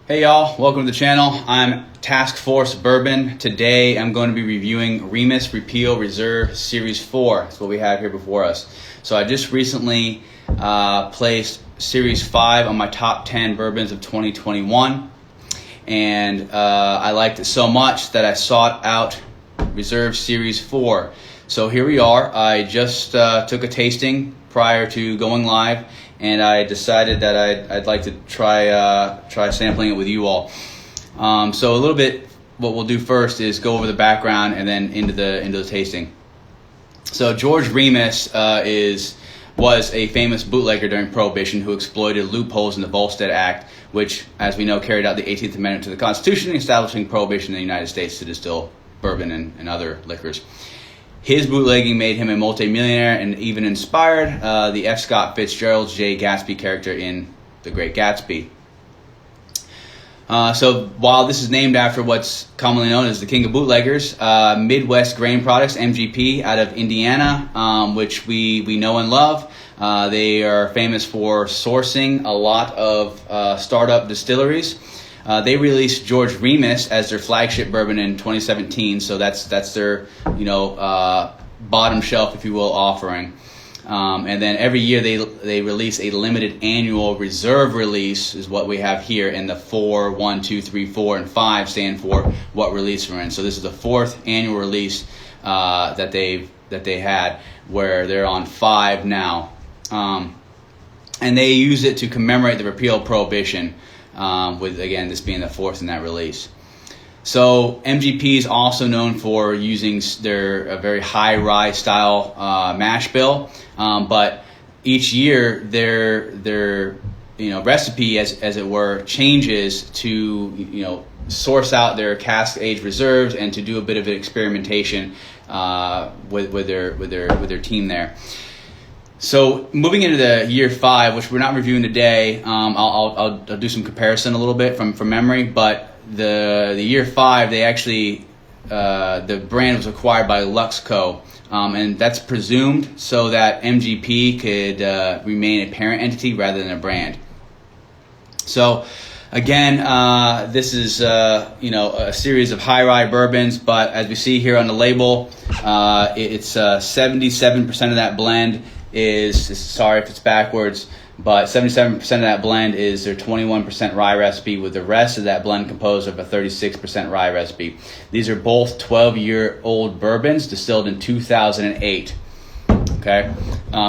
Hey y'all, welcome to the channel. I'm Task Force Bourbon. Today I'm going to be reviewing Remus Repeal Reserve Series 4. That's what we have here before us. So I just recently placed Series 5 on my top 10 bourbons of 2021. And I liked it so much that I sought out Reserve Series 4. So here we are. I just took a tasting prior to going live, and I decided that I'd like to try sampling it with you all. So a little bit, what we'll do first is go over the background and then into the tasting. So George Remus was a famous bootlegger during Prohibition who exploited loopholes in the Volstead Act, which, as we know, carried out the 18th Amendment to the Constitution, establishing prohibition in the United States to distill bourbon and other liquors. His bootlegging made him a multi-millionaire and even inspired the F. Scott Fitzgerald's Great Gatsby character in The Great Gatsby. So while this is named after what's commonly known as the king of bootleggers, Midwest Grain Products, MGP, out of Indiana, which we know and love. They are famous for sourcing a lot of startup distilleries. They released George Remus as their flagship bourbon in 2017, so that's their bottom shelf, if you will, offering. And then every year they release a limited annual reserve release, is what we have here, and the 4, 1, 2, 3, 4, and 5 stand for what release we're in. So this is the 4th annual release that they had, where they're on 5 now, and they use it to commemorate the repeal of Prohibition. With, again, this being the 4th in that release. So MGP is also known for using their very high rye style mash bill, but each year their recipe, as it were, changes to source out their cask aged reserves and to do a bit of experimentation with their team there. So moving into the year 5, which we're not reviewing today, I'll do some comparison a little bit from memory. But the year 5, they actually the brand was acquired by Luxco, and that's presumed so that MGP could remain a parent entity rather than a brand. So again, this is a series of high rye bourbons, but as we see here on the label, it's 77% of that blend is, sorry if it's backwards, but 77% of that blend is their 21% rye recipe, with the rest of that blend composed of a 36% rye recipe. These are both 12-year-old bourbons distilled in 2008. Okay,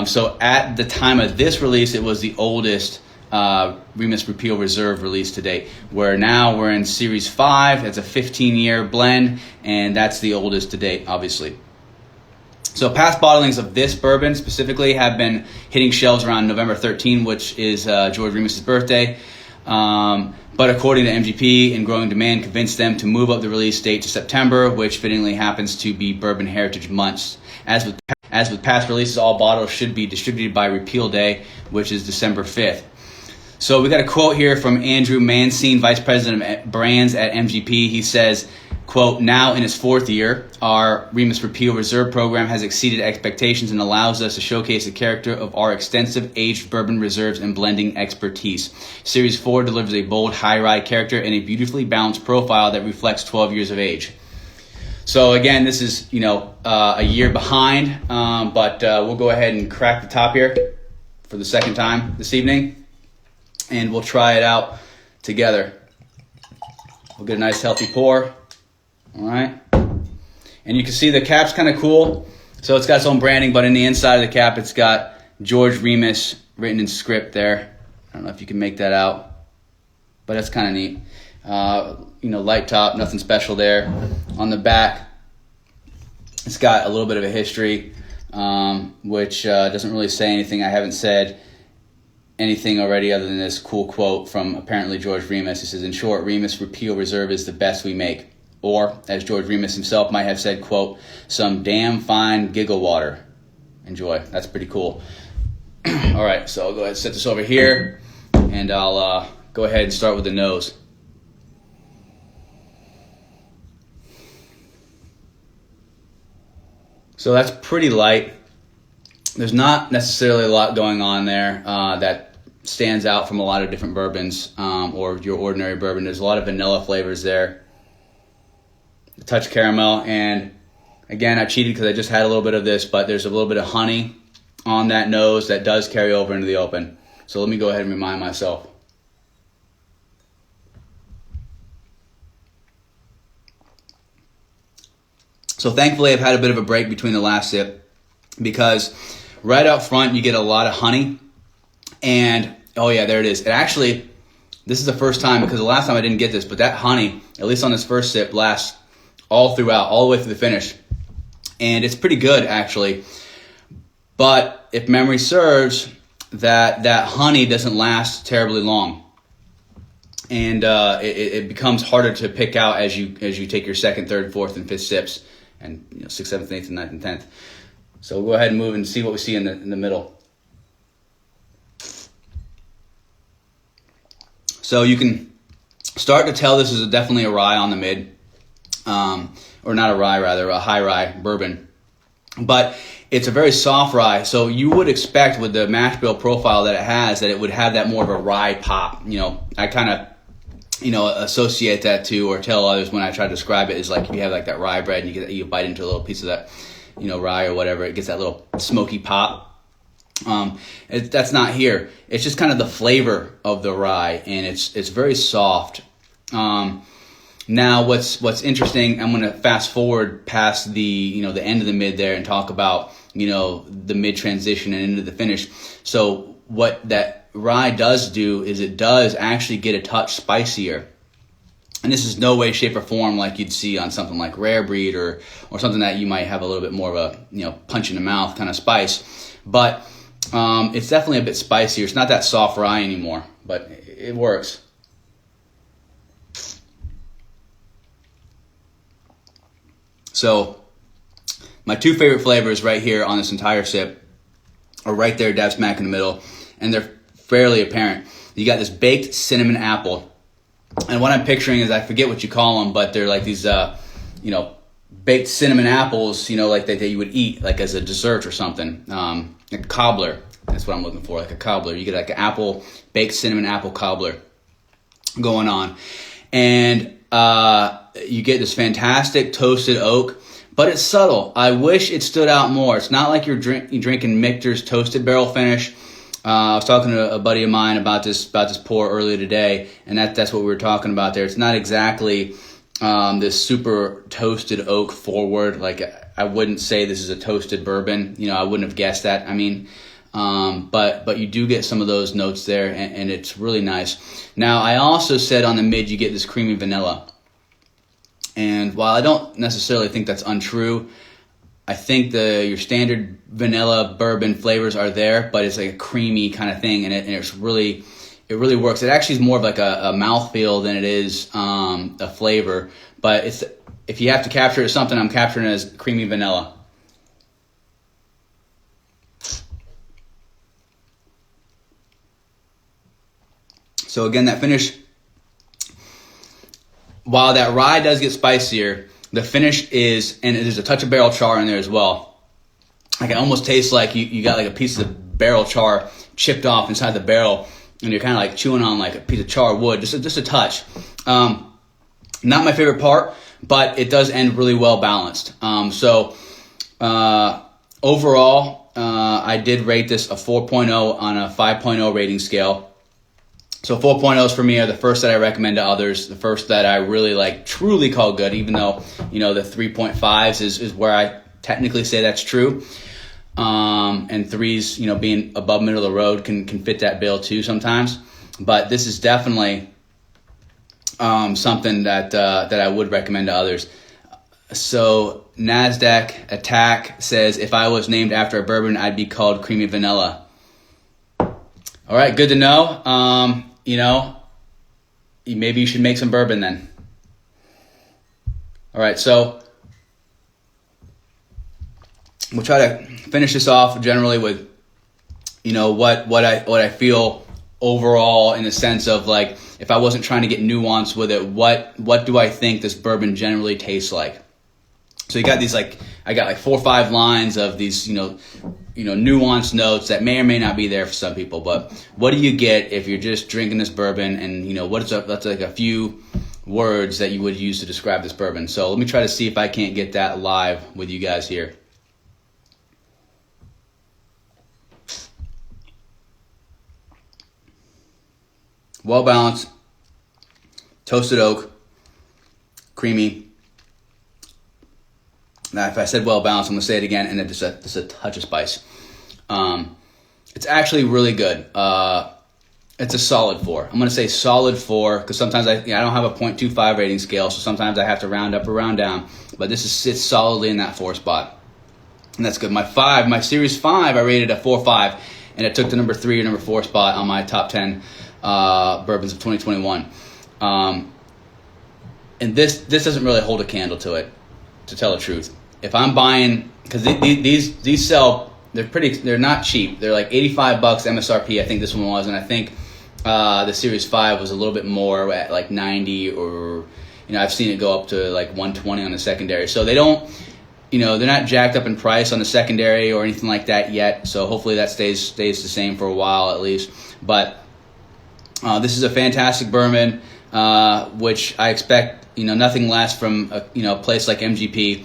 so at the time of this release, it was the oldest Remus Repeal Reserve release to date. Where now we're in Series 5. It's a 15-year blend, and that's the oldest to date, obviously. So past bottlings of this bourbon specifically have been hitting shelves around November 13, which is George Remus's birthday. But according to MGP, and growing demand convinced them to move up the release date to September, which fittingly happens to be Bourbon Heritage Months. As with past releases, all bottles should be distributed by Repeal Day, which is December 5th. So we got a quote here from Andrew Mancine, Vice President of Brands at MGP. He says, quote, "Now in its 4th year, our Remus Repeal Reserve program has exceeded expectations and allows us to showcase the character of our extensive aged bourbon reserves and blending expertise. Series 4 delivers a bold high rye character and a beautifully balanced profile that reflects 12 years of age." So again, this is a year behind, but we'll go ahead and crack the top here for the second time this evening, and we'll try it out together. We'll get a nice healthy pour. All right, and you can see the cap's kind of cool. So it's got its own branding, but in the inside of the cap, it's got George Remus written in script there. I don't know if you can make that out, but that's kind of neat. Light top, nothing special there. On the back, it's got a little bit of a history, which doesn't really say anything. I haven't said anything already other than this cool quote from apparently George Remus. It says, "In short, Remus Repeal Reserve is the best we make." Or, as George Remus himself might have said, quote, "some damn fine giggle water." Enjoy. That's pretty cool. All right, so I'll go ahead and set this over here, and I'll go ahead and start with the nose. So that's pretty light. There's not necessarily a lot going on there that stands out from a lot of different bourbons, or your ordinary bourbon. There's a lot of vanilla flavors there, a touch of caramel, and again, I cheated because I just had a little bit of this, but there's a little bit of honey on that nose that does carry over into the open. So let me go ahead and remind myself. So thankfully, I've had a bit of a break between the last sip, because right up front, you get a lot of honey. And, oh yeah, there it is. It actually, this is the first time, because the last time I didn't get this, but that honey, at least on this first sip, lasts all throughout, all the way through the finish. And it's pretty good, actually. But if memory serves, that honey doesn't last terribly long. And it becomes harder to pick out as you take your second, third, fourth, and fifth sips, and 6th, 7th, 8th, and 9th, and 10th. So we'll go ahead and move and see what we see in the middle. So you can start to tell this is definitely a rye on the mid, or not a rye, rather, a high rye bourbon. But it's a very soft rye, so you would expect with the mash bill profile that it has that it would have that more of a rye pop. I kind of associate that to, or tell others when I try to describe it, is like if you have like that rye bread and you bite into a little piece of that, rye or whatever, it gets that little smoky pop. That's not here. It's just kind of the flavor of the rye, and it's very soft. Now what's interesting, I'm going to fast forward past the the end of the mid there and talk about the mid transition and into the finish. So what that rye does do is it does actually get a touch spicier. And this is no way, shape, or form like you'd see on something like Rare Breed or something that you might have a little bit more of a punch in the mouth kind of spice. But it's definitely a bit spicier. It's not that soft rye anymore, but it works. So my two favorite flavors right here on this entire sip are right there, dab smack in the middle, and they're fairly apparent. You got this baked cinnamon apple, and what I'm picturing is, I forget what you call them, but they're like these, baked cinnamon apples, like that you would eat like as a dessert or something, like a cobbler. That's what I'm looking for, like a cobbler. You get like an baked cinnamon apple cobbler going on, and you get this fantastic toasted oak, but it's subtle. I wish it stood out more. It's not like you're drinking Michter's toasted barrel finish. I was talking to a buddy of mine about this pour earlier today, and that's what we were talking about there. It's not exactly this super toasted oak forward. Like, I wouldn't say this is a toasted bourbon. I wouldn't have guessed that. But you do get some of those notes there, and it's really nice. Now, I also said on the mid you get this creamy vanilla. And while I don't necessarily think that's untrue, I think your standard vanilla bourbon flavors are there, but it's like a creamy kind of thing, and it really works. It actually is more of like a mouthfeel than it is a flavor. But if you have to capture it as something, I'm capturing it as creamy vanilla. So again, that finish, while that rye does get spicier, the finish is, and there's a touch of barrel char in there as well. I can almost taste like you got like a piece of barrel char chipped off inside the barrel, and you're kind of like chewing on like a piece of char wood, just a touch. Not my favorite part, but it does end really well balanced. Overall, I did rate this a 4.0 on a 5.0 rating scale. So 4.0s for me are the first that I recommend to others, the first that I really truly call good, even though, the 3.5s is where I technically say that's true. And 3s, being above middle of the road can fit that bill too sometimes. But this is definitely something that I would recommend to others. So NASDAQ Attack says, if I was named after a bourbon, I'd be called Creamy Vanilla. All right, good to know. Maybe you should make some bourbon then. All right, so we'll try to finish this off generally with, what I feel overall, in the sense of like, if I wasn't trying to get nuance with it, what do I think this bourbon generally tastes like? So you got these I got 4 or 5 lines of these nuanced notes that may or may not be there for some people. But what do you get if you're just drinking this bourbon, and that's like a few words that you would use to describe this bourbon. So let me try to see if I can't get that live with you guys here. Well balanced, toasted oak, creamy. Now, if I said well balanced, I'm gonna say it again, and then just a touch of spice. It's actually really good. It's a solid 4. I'm gonna say solid 4 because sometimes I don't have a 0.25 rating scale, so sometimes I have to round up or round down. But this sits solidly in that 4 spot, and that's good. My series 5, I rated a 4.5, and it took the number 3 or number 4 spot on my top 10 bourbons of 2021. And this doesn't really hold a candle to it, to tell the truth. If I'm buying, because these sell, they're not cheap. They're like $85 MSRP. I think this one was, and I think the Series 5 was a little bit more at like 90, or I've seen it go up to like 120 on the secondary. So they don't, they're not jacked up in price on the secondary or anything like that yet. So hopefully that stays the same for a while at least. But this is a fantastic bourbon, which I expect nothing less from a place like MGP.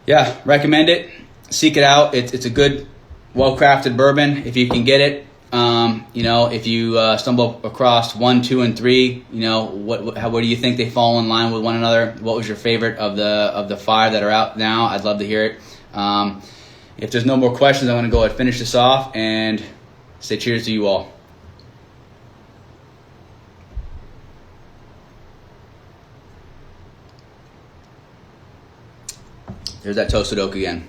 Yeah, recommend it. Seek it out. It's a good, well-crafted bourbon if you can get it. If you stumble across 1, 2, and 3, where do you think they fall in line with one another? What was your favorite of the 5 that are out now? I'd love to hear it. If there's no more questions, I'm going to go ahead and finish this off and say cheers to you all. There's that toasted oak again.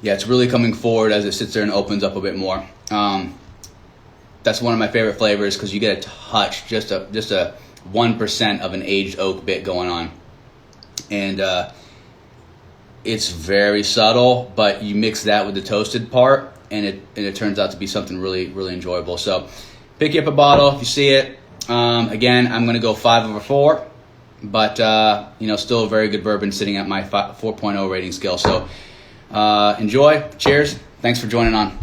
Yeah, it's really coming forward as it sits there and opens up a bit more. That's one of my favorite flavors because you get a touch, just a 1% of an aged oak bit going on, and it's very subtle. But you mix that with the toasted part, and it turns out to be something really, really enjoyable. So pick you up a bottle if you see it. Again, I'm going to go 5/4. But, still a very good bourbon sitting at my 4.0 rating scale. So enjoy. Cheers. Thanks for joining on.